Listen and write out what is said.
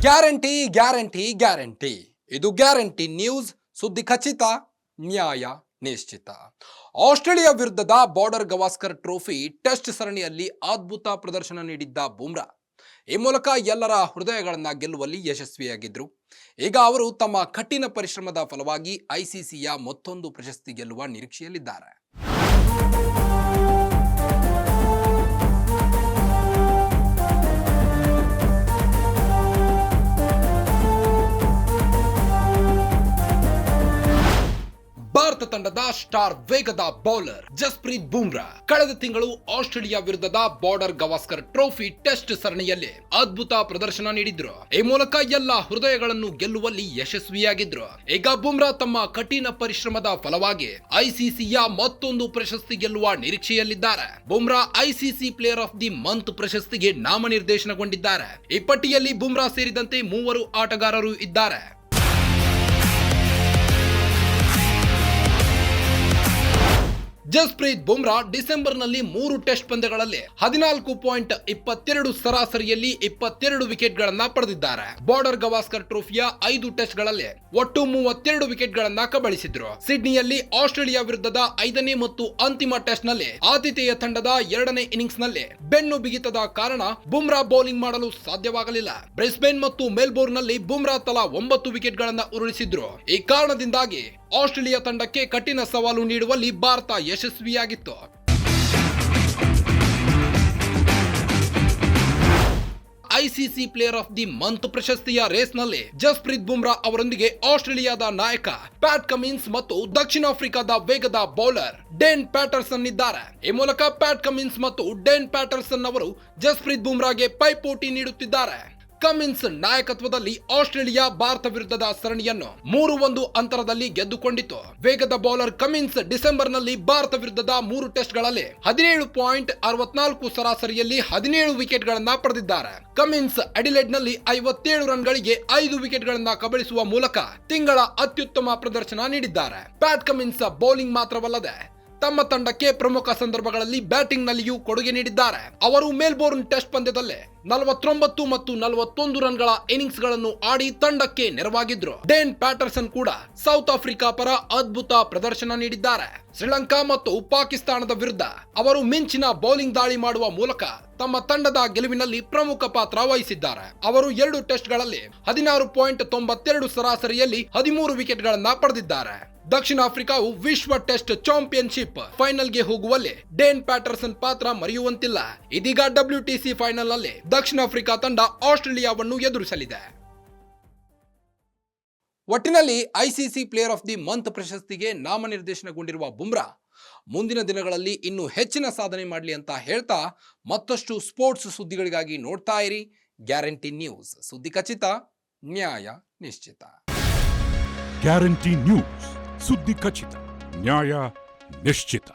Guarantee guarantee guarantee. ಇದು guarantee news. ಸುದ್ದಿ ಖಚಿತ, ನ್ಯಾಯ ನಿಶ್ಚಿತ. ಆಸ್ಟ್ರೇಲಿಯಾ ವಿರುದ್ಧದ ಬಾರ್ಡರ್ ಗವಾಸ್ಕರ್ ಟ್ರೋಫಿ ಟೆಸ್ಟ್ ಸರಣಿಯಲ್ಲಿ ಅದ್ಭುತ ಪ್ರದರ್ಶನ ನೀಡಿದ್ದ ಬುಮ್ರಾ ಈ ಮೂಲಕ ಎಲ್ಲರ ಹೃದಯಗಳನ್ನ ಗೆಲ್ಲುವಲ್ಲಿ ಯಶಸ್ವಿಯಾಗಿದ್ರು. ಈಗ ಅವರು ತಮ್ಮ ಕಠಿಣ ಪರಿಶ್ರಮದ ಫಲವಾಗಿ ಐಸಿಸಿಯ ಮತ್ತೊಂದು ಪ್ರಶಸ್ತಿ ಗೆಲ್ಲುವ ನಿರೀಕ್ಷೆಯಲ್ಲಿದ್ದಾರೆ. ಭಾರತ ತಂಡದ ಸ್ಟಾರ್ ವೇಗದ ಬೌಲರ್ ಜಸ್ಪ್ರೀತ್ ಬುಮ್ರಾ ಕಳೆದ ತಿಂಗಳು ಆಸ್ಟ್ರೇಲಿಯಾ ವಿರುದ್ಧದ ಬಾರ್ಡರ್ ಗವಾಸ್ಕರ್ ಟ್ರೋಫಿ ಟೆಸ್ಟ್ ಸರಣಿಯಲ್ಲಿ ಅದ್ಭುತ ಪ್ರದರ್ಶನ ನೀಡಿದ್ರು. ಈ ಮೂಲಕ ಎಲ್ಲ ಹೃದಯಗಳನ್ನು ಗೆಲ್ಲುವಲ್ಲಿ ಯಶಸ್ವಿಯಾಗಿದ್ರು. ಈಗ ಬುಮ್ರಾ ತಮ್ಮ ಕಠಿಣ ಪರಿಶ್ರಮದ ಫಲವಾಗಿ ಐಸಿಸಿಯ ಮತ್ತೊಂದು ಪ್ರಶಸ್ತಿ ಗೆಲ್ಲುವ ನಿರೀಕ್ಷೆಯಲ್ಲಿದ್ದಾರೆ. Bumrah ICC player of the month ಪ್ರಶಸ್ತಿಗೆ ನಾಮನಿರ್ದೇಶನಗೊಂಡಿದ್ದಾರೆ. ಈ ಪಟ್ಟಿಯಲ್ಲಿ ಬುಮ್ರಾ ಸೇರಿದಂತೆ 3 ಆಟಗಾರರು ಇದ್ದಾರೆ. ಜಸ್ಪ್ರೀತ್ ಬುಮ್ರಾ ಡಿಸೆಂಬರ್ನಲ್ಲಿ 3 ಟೆಸ್ಟ್ ಪಂದ್ಯಗಳಲ್ಲಿ 14.22 ಸರಾಸರಿಯಲ್ಲಿ 22 ವಿಕೆಟ್ಗಳನ್ನ ಪಡೆದಿದ್ದಾರೆ. ಬಾರ್ಡರ್ ಗವಾಸ್ಕರ್ ಟ್ರೋಫಿಯ 5 ಟೆಸ್ಟ್ಗಳಲ್ಲಿ ಒಟ್ಟು 32 ವಿಕೆಟ್ಗಳನ್ನ ಕಬಳಿಸಿದ್ರು. ಸಿಡ್ನಿಯಲ್ಲಿ ಆಸ್ಟ್ರೇಲಿಯಾ ವಿರುದ್ಧದ 5ನೇ ಮತ್ತು ಅಂತಿಮ ಟೆಸ್ಟ್ನಲ್ಲಿ ಆತಿಥೇಯ ತಂಡದ 2ನೇ ಇನ್ನಿಂಗ್ಸ್ನಲ್ಲಿ ಬೆನ್ನು ಬಿಗಿತದ ಕಾರಣ ಬುಮ್ರಾ ಬೌಲಿಂಗ್ ಮಾಡಲು ಸಾಧ್ಯವಾಗಲಿಲ್ಲ. ಬ್ರಿಸ್ಬೇನ್ ಮತ್ತು ಮೆಲ್ಬೋರ್ನ್ನಲ್ಲಿ ಬುಮ್ರಾ ತಲಾ 9 ವಿಕೆಟ್ಗಳನ್ನ ಉರುಳಿಸಿದ್ರು. ಈ ಕಾರಣದಿಂದಾಗಿ ಆಸ್ಟ್ರೇಲಿಯಾ ತಂಡಕ್ಕೆ ಕಠಿಣ ಸವಾಲು ನೀಡುವಲ್ಲಿ ಭಾರತ ಯಶಸ್ವಿಯಾಗಿತ್ತು. ICC player of the month ಪ್ರಶಸ್ತಿಯ ರೇಸ್ನಲ್ಲಿ ಜಸ್ಪ್ರೀತ್ ಬುಮ್ರಾ ಅವರೊಂದಿಗೆ ಆಸ್ಟ್ರೇಲಿಯಾದ ನಾಯಕ ಪ್ಯಾಟ್ ಕಮಿನ್ಸ್ ಮತ್ತು ದಕ್ಷಿಣ ಆಫ್ರಿಕಾದ ವೇಗದ ಬೌಲರ್ ಡೇನ್ ಪ್ಯಾಟರ್ಸನ್ ಇದ್ದಾರೆ. ಈ ಮೂಲಕ ಪ್ಯಾಟ್ ಕಮಿನ್ಸ್ ಮತ್ತು ಡೇನ್ ಪ್ಯಾಟರ್ಸನ್ ಅವರು ಜಸ್ಪ್ರೀತ್ ಬುಮ್ರಾಗೆ ಪೈಪೋಟಿ ನೀಡುತ್ತಿದ್ದಾರೆ. ಕಮಿನ್ಸ್ ನಾಯಕತ್ವದಲ್ಲಿ ಆಸ್ಟ್ರೇಲಿಯಾ ಭಾರತ ವಿರುದ್ಧದ ಸರಣಿಯನ್ನು 3-1 ಅಂತರದಲ್ಲಿ ಗೆದ್ದುಕೊಂಡಿತು. ವೇಗದ ಬೌಲರ್ ಕಮಿನ್ಸ್ ಡಿಸೆಂಬರ್ನಲ್ಲಿ ಭಾರತ ವಿರುದ್ಧದ 3 ಟೆಸ್ಟ್ಗಳಲ್ಲಿ 17.64 ಸರಾಸರಿಯಲ್ಲಿ 17 ವಿಕೆಟ್ಗಳನ್ನ ಪಡೆದಿದ್ದಾರೆ. ಕಮಿನ್ಸ್ ಅಡಿಲೇಡ್ನಲ್ಲಿ 57 ರನ್ಗಳಿಗೆ 5 ವಿಕೆಟ್ಗಳನ್ನ ಕಬಳಿಸುವ ಮೂಲಕ ತಿಂಗಳ ಅತ್ಯುತ್ತಮ ಪ್ರದರ್ಶನ ನೀಡಿದ್ದಾರೆ. ಪ್ಯಾಟ್ ಕಮಿನ್ಸ್ ಬೌಲಿಂಗ್ ಮಾತ್ರವಲ್ಲದೆ ತಮ್ಮ ತಂಡಕ್ಕೆ ಪ್ರಮುಖ ಸಂದರ್ಭಗಳಲ್ಲಿ ಬ್ಯಾಟಿಂಗ್ ನಲ್ಲಿಯೂ ಕೊಡುಗೆ ನೀಡಿದ್ದಾರೆ. ಅವರು ಮೆಲ್ಬೋರ್ನ್ ಟೆಸ್ಟ್ ಪಂದ್ಯದಲ್ಲಿ 49 ಮತ್ತು 41 ರನ್ಗಳ ಇನ್ನಿಂಗ್ಸ್ ಗಳನ್ನು ಆಡಿ ತಂಡಕ್ಕೆ ನೆರವಾಗಿದ್ರು. ಡೇನ್ ಪ್ಯಾಟರ್ಸನ್ ಕೂಡ ಸೌತ್ ಆಫ್ರಿಕಾ ಪರ ಅದ್ಭುತ ಪ್ರದರ್ಶನ ನೀಡಿದ್ದಾರೆ. ಶ್ರೀಲಂಕಾ ಮತ್ತು ಪಾಕಿಸ್ತಾನದ ವಿರುದ್ಧ ಅವರು ಮಿಂಚಿನ ಬೌಲಿಂಗ್ ದಾಳಿ ಮಾಡುವ ಮೂಲಕ ತಮ್ಮ ತಂಡದ ಗೆಲುವಿನಲ್ಲಿ ಪ್ರಮುಖ ಪಾತ್ರ ವಹಿಸಿದ್ದಾರೆ. ಅವರು 2 ಟೆಸ್ಟ್ಗಳಲ್ಲಿ 16.92 ಸರಾಸರಿಯಲ್ಲಿ 13 ವಿಕೆಟ್ಗಳನ್ನ ಪಡೆದಿದ್ದಾರೆ. ದಕ್ಷಿಣ ಆಫ್ರಿಕಾವು ವಿಶ್ವ ಟೆಸ್ಟ್ ಚಾಂಪಿಯನ್ಶಿಪ್ ಫೈನಲ್ಗೆ ಹೋಗುವಲ್ಲಿ ಡೇನ್ ಪ್ಯಾಟರ್ಸನ್ ಪಾತ್ರ ಮರೆಯುವಂತಿಲ್ಲ. ಇದೀಗ WTC ಫೈನಲ್ ನಲ್ಲಿ ದಕ್ಷಿಣ ಆಫ್ರಿಕಾ ತಂಡ ಆಸ್ಟ್ರೇಲಿಯಾವನ್ನು ಎದುರಿಸಲಿದೆ. ಒಟ್ಟಿನಲ್ಲಿ ICC player of the month ಪ್ರಶಸ್ತಿಗೆ ನಾಮನಿರ್ದೇಶನಗೊಂಡಿರುವ ಬುಮ್ರಾ ಮುಂದಿನ ದಿನಗಳಲ್ಲಿ ಇನ್ನೂ ಹೆಚ್ಚಿನ ಸಾಧನೆ ಮಾಡಲಿ ಅಂತ ಹೇಳ್ತಾ ಮತ್ತಷ್ಟು ಸ್ಪೋರ್ಟ್ಸ್ ಸುದ್ದಿಗಳಿಗಾಗಿ ನೋಡ್ತಾ ಇರಿ ಗ್ಯಾರಂಟಿ ನ್ಯೂಸ್. ಸುದ್ದಿ ಖಚಿತ, ನ್ಯಾಯ ನಿಶ್ಚಿತ. ಗ್ಯಾರಂಟಿ ನ್ಯೂಸ್, ಸುದ್ದಿ ಖಚಿತ, ನ್ಯಾಯ ನಿಶ್ಚಿತ.